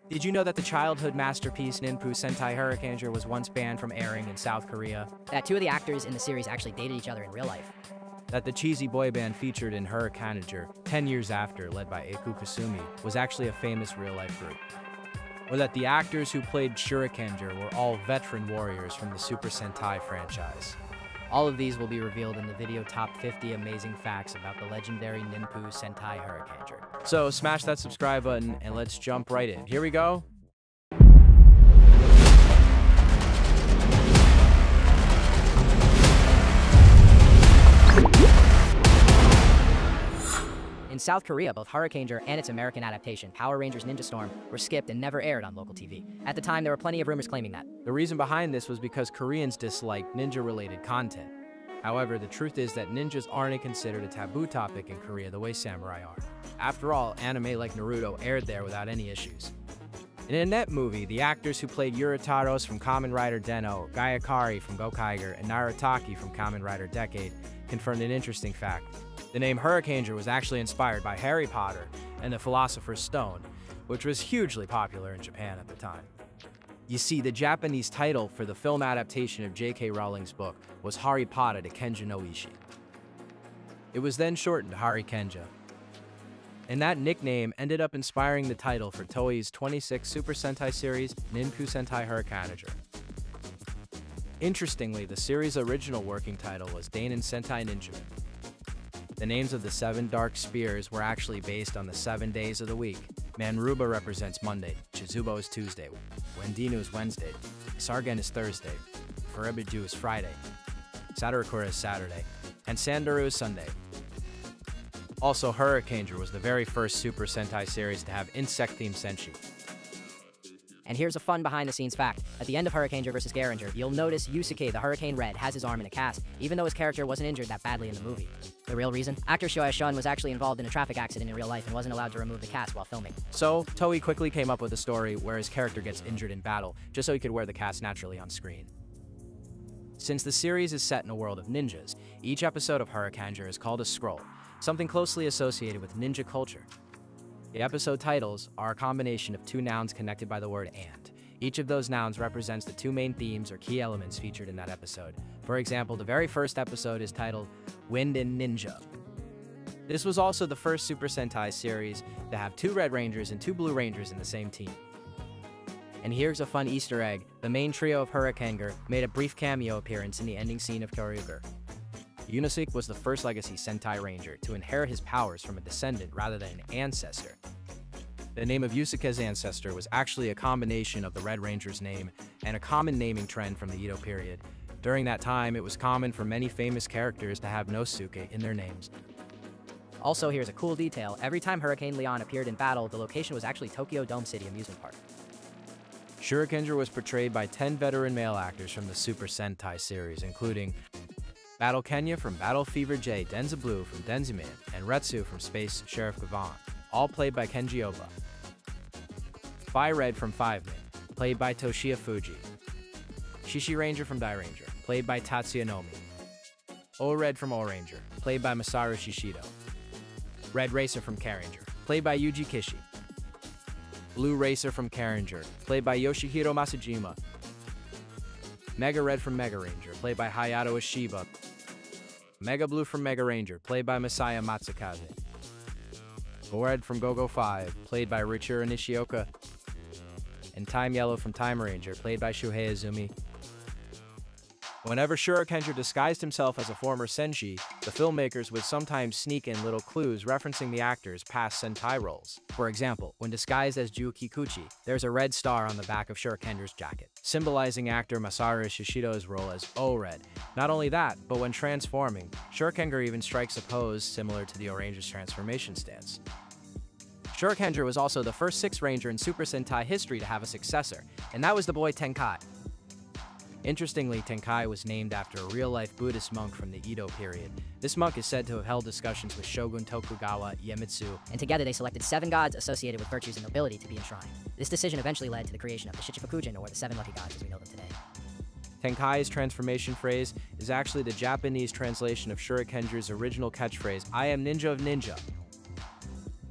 Did you know that the childhood masterpiece Ninpu Sentai HURRICANEGER was once banned from airing in South Korea? That two of the actors in the series actually dated each other in real life? That the cheesy boy band featured in HURRICANEGER 10 years after, led by Eiku Kasumi, was actually a famous real-life group? Or that the actors who played HURRICANEGER were all veteran warriors from the Super Sentai franchise? All of these will be revealed in the video Top 50 Amazing Facts about the legendary Ninpu Sentai HURRICANEGER. So smash that subscribe button and let's jump right in. Here we go. In South Korea, both HURRICANEGER and its American adaptation, Power Rangers Ninja Storm, were skipped and never aired on local TV. At the time, there were plenty of rumors claiming that. The reason behind this was because Koreans disliked ninja-related content. However, the truth is that ninjas aren't considered a taboo topic in Korea the way samurai are. After all, anime like Naruto aired there without any issues. In a net movie, the actors who played Yuritaros from Kamen Rider Den-O, Gayakari from Gokaiger, and Narataki from Kamen Rider Decade confirmed an interesting fact. The name HURRICANEGER was actually inspired by Harry Potter and the Philosopher's Stone, which was hugely popular in Japan at the time. You see, the Japanese title for the film adaptation of J.K. Rowling's book was Harry Potter de Kenja no Ishi. It was then shortened to HURRICANEGER, and that nickname ended up inspiring the title for Toei's 26th Super Sentai series, Ninpu Sentai HURRICANEGER. Interestingly, the series' original working title was Dainen Sentai Ninjaman. The names of the 7 dark spears were actually based on the 7 days of the week. Manruba represents Monday, Chizubo is Tuesday, Wendinu is Wednesday, Sargen is Thursday, Furebiju is Friday, Sadarakura is Saturday, and Sandaru is Sunday. Also, HURRICANEGER was the very first Super Sentai series to have insect-themed senshi. And here's a fun behind-the-scenes fact. At the end of HURRICANEGER vs. Garanger, you'll notice Yusuke, the Hurricane Red, has his arm in a cast, even though his character wasn't injured that badly in the movie. The real reason? Actor Shoya Shun was actually involved in a traffic accident in real life and wasn't allowed to remove the cast while filming. So, Toei quickly came up with a story where his character gets injured in battle, just so he could wear the cast naturally on screen. Since the series is set in a world of ninjas, each episode of HURRICANEGER is called a scroll, something closely associated with ninja culture. The episode titles are a combination of 2 nouns connected by the word "and." Each of those nouns represents the 2 main themes or key elements featured in that episode. For example, the very first episode is titled Wind and Ninja. This was also the first Super Sentai series to have 2 Red Rangers and 2 Blue Rangers in the same team. And here's a fun Easter egg. The main trio of HURRICANEGER made a brief cameo appearance in the ending scene of HURRICANEGER. Yunosuke was the first Legacy Sentai Ranger to inherit his powers from a descendant rather than an ancestor. The name of Yusuke's ancestor was actually a combination of the Red Ranger's name and a common naming trend from the Edo period. During that time, it was common for many famous characters to have Nosuke in their names. Also, here's a cool detail. Every time Hurricane Leon appeared in battle, the location was actually Tokyo Dome City Amusement Park. HURRICANEGER was portrayed by 10 veteran male actors from the Super Sentai series, including Battle Kenya from Battle Fever J, Denza Blue from Denziman, and Retsu from Space Sheriff Gavan, all played by Kenji Oba. Spy Red from 5-Man, played by Toshiya Fuji. Shishi Ranger from Dai Ranger, played by Tatsuya Nomi. O-Red from O-Ranger, played by Masaru Shishido. Red Racer from K-Ranger, played by Yuji Kishi. Blue Racer from K-Ranger, played by Yoshihiro Masajima. Mega Red from Mega Ranger, played by Hayato Ishiba. Mega Blue from Mega Ranger, played by Masaya Matsukaze. Go Red from Go-Go 5, played by Richiro Nishioka. And Time Yellow from Time Ranger, played by Shuhei Izumi. Whenever HURRICANEGER disguised himself as a former Senshi, the filmmakers would sometimes sneak in little clues referencing the actor's past Sentai roles. For example, when disguised as Ju Kikuchi, there's a red star on the back of HURRICANEGER's jacket, symbolizing actor Masaru Shishido's role as O-Red. Not only that, but when transforming, HURRICANEGER even strikes a pose similar to the O-Ranger's transformation stance. HURRICANEGER was also the first 6th Ranger in Super Sentai history to have a successor, and that was the boy Tenkai. Interestingly, Tenkai was named after a real-life Buddhist monk from the Edo period. This monk is said to have held discussions with Shogun Tokugawa Iemitsu, and together they selected 7 gods associated with virtues and nobility to be enshrined. This decision eventually led to the creation of the Shichifukujin, or the 7 lucky gods as we know them today. Tenkai's transformation phrase is actually the Japanese translation of HURRICANEGER's original catchphrase, "I am ninja of ninja."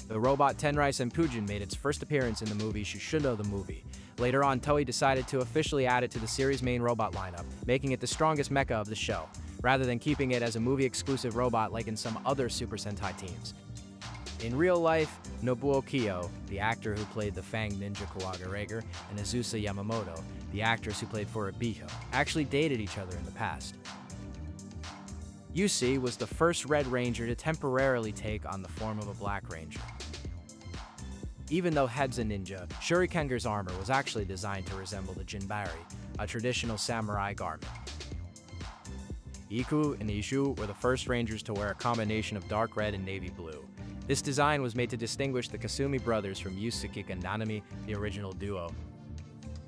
The robot Tenrai Senpujin made its first appearance in the movie Shushundo the Movie. Later on, Toei decided to officially add it to the series' main robot lineup, making it the strongest mecha of the show, rather than keeping it as a movie-exclusive robot like in some other Super Sentai teams. In real life, Nobuo Kiyo, the actor who played the Fang Ninja HURRICANEGER, and Azusa Yamamoto, the actress who played Furubiho, actually dated each other in the past. Yusi was the first Red Ranger to temporarily take on the form of a Black Ranger. Even though head's a ninja, Shurikener's armor was actually designed to resemble the Jinbari, a traditional samurai garment. Iku and Ishu were the first Rangers to wear a combination of dark red and navy blue. This design was made to distinguish the Kasumi brothers from Yusuke and Nanami, the original duo.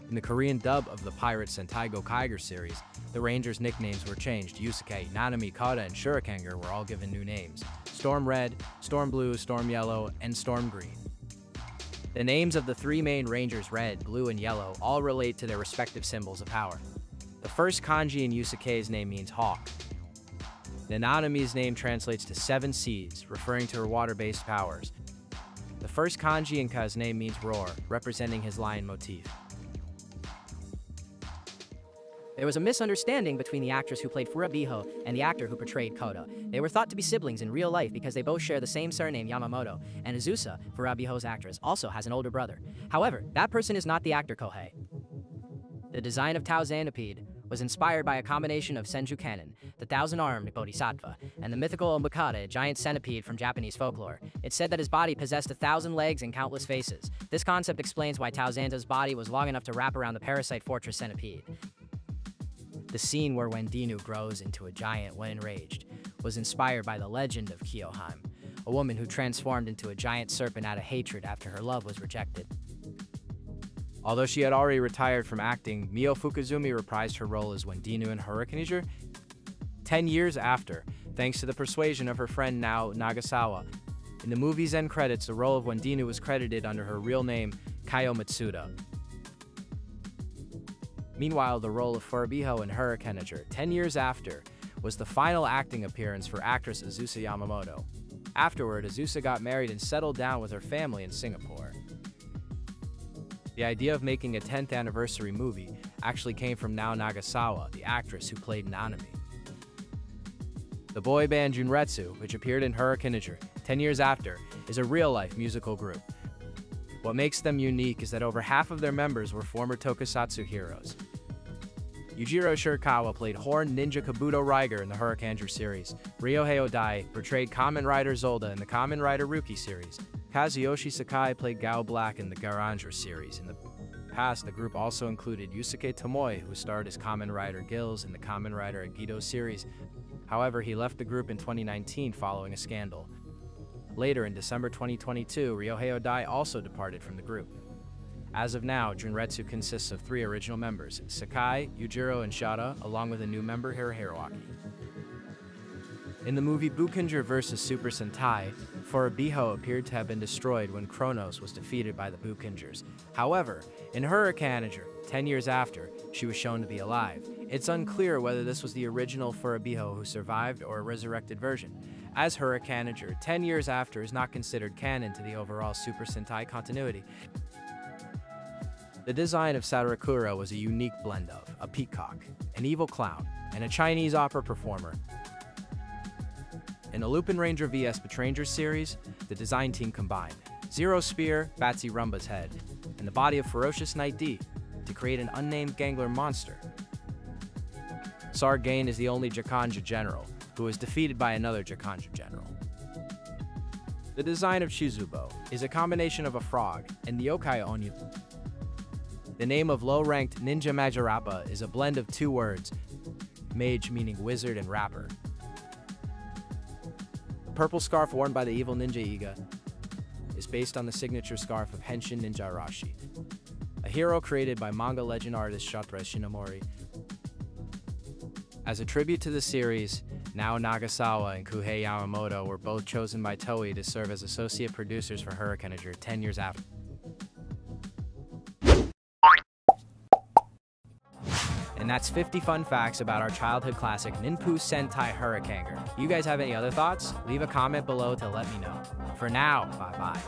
In the Korean dub of the Pirate Sentai Gokaiger series, the Rangers' nicknames were changed. Yusuke, Nanami, Kata, and Shurikenger were all given new names: Storm Red, Storm Blue, Storm Yellow, and Storm Green. The names of the three main Rangers, Red, Blue, and Yellow, all relate to their respective symbols of power. The first kanji in Yusuke's name means hawk. Nanami's name translates to 7 seas, referring to her water-based powers. The first kanji in Ka's name means roar, representing his lion motif. There was a misunderstanding between the actress who played Furubiho and the actor who portrayed Koda. They were thought to be siblings in real life because they both share the same surname Yamamoto, and Azusa, Furubiho's actress, also has an older brother. However, that person is not the actor Kohei. The design of Tao Xanapede was inspired by a combination of Senju Kanon, the thousand-armed bodhisattva, and the mythical Ombakata, a giant centipede from Japanese folklore. It's said that his body possessed 1,000 legs and countless faces. This concept explains why Tao Xanta's body was long enough to wrap around the parasite fortress centipede. The scene where Wendinu grows into a giant when enraged was inspired by the legend of Kiyohime, a woman who transformed into a giant serpent out of hatred after her love was rejected. Although she had already retired from acting, Mio Fukuzumi reprised her role as Wendinu in HURRICANEGER 10 years after, thanks to the persuasion of her friend Nao Nagasawa. In the movie's end credits, the role of Wendinu was credited under her real name, Kayo Matsuda. Meanwhile, the role of Furubiho in HURRICANEGER 10 years after was the final acting appearance for actress Azusa Yamamoto. Afterward, Azusa got married and settled down with her family in Singapore. The idea of making a 10th anniversary movie actually came from Nao Nagasawa, the actress who played Nanami. The boy band Junretsu, which appeared in HURRICANEGER 10 years after, is a real-life musical group. What makes them unique is that over half of their members were former tokusatsu heroes. Yujiro Shirakawa played Horn Ninja Kabuto Riger in the HURRICANEGER series. Ryohei Odai portrayed Kamen Rider Zolda in the Kamen Rider Rookie series. Kazuyoshi Sakai played Gao Black in the Garanger series. In the past, the group also included Yusuke Tomoe, who starred as Kamen Rider Gills in the Kamen Rider Agido series. However, he left the group in 2019 following a scandal. Later, in December 2022, Ryohei Odai also departed from the group. As of now, Junretsu consists of 3 original members, Sakai, Yujiro, and Shada, along with a new member, Hiroaki. In the movie Bukinger vs. Super Sentai, Furubiho appeared to have been destroyed when Kronos was defeated by the Bukingers. However, in HURRICANEGER, 10 years after, she was shown to be alive. It's unclear whether this was the original Furubiho who survived or a resurrected version, as HURRICANEGER 10 years after is not considered canon to the overall Super Sentai continuity. The design of Sadarakura was a unique blend of a peacock, an evil clown, and a Chinese opera performer. In the Lupin Ranger vs. Betranger series, the design team combined Zero Spear, Batsy Rumba's head, and the body of Ferocious Knight D to create an unnamed gangler monster. Sargane is the only Jakanja general, who was defeated by another Jakanja general. The design of Shizubo is a combination of a frog and the yokai Onyu. The name of low-ranked Ninja Majorappa is a blend of 2 words, mage meaning wizard and rapper. The purple scarf worn by the evil ninja Iga is based on the signature scarf of Henshin Ninja Arashi, a hero created by manga legend artist Shatra Shinomori. As a tribute to the series, Nao Nagasawa and Kohei Yamamoto were both chosen by Toei to serve as associate producers for HURRICANEGER 10 years after. And And that's 50 fun facts about our childhood classic Ninpu Sentai HURRICANEGER. You guys have any other thoughts? Leave a comment below to let me know. For now, bye-bye.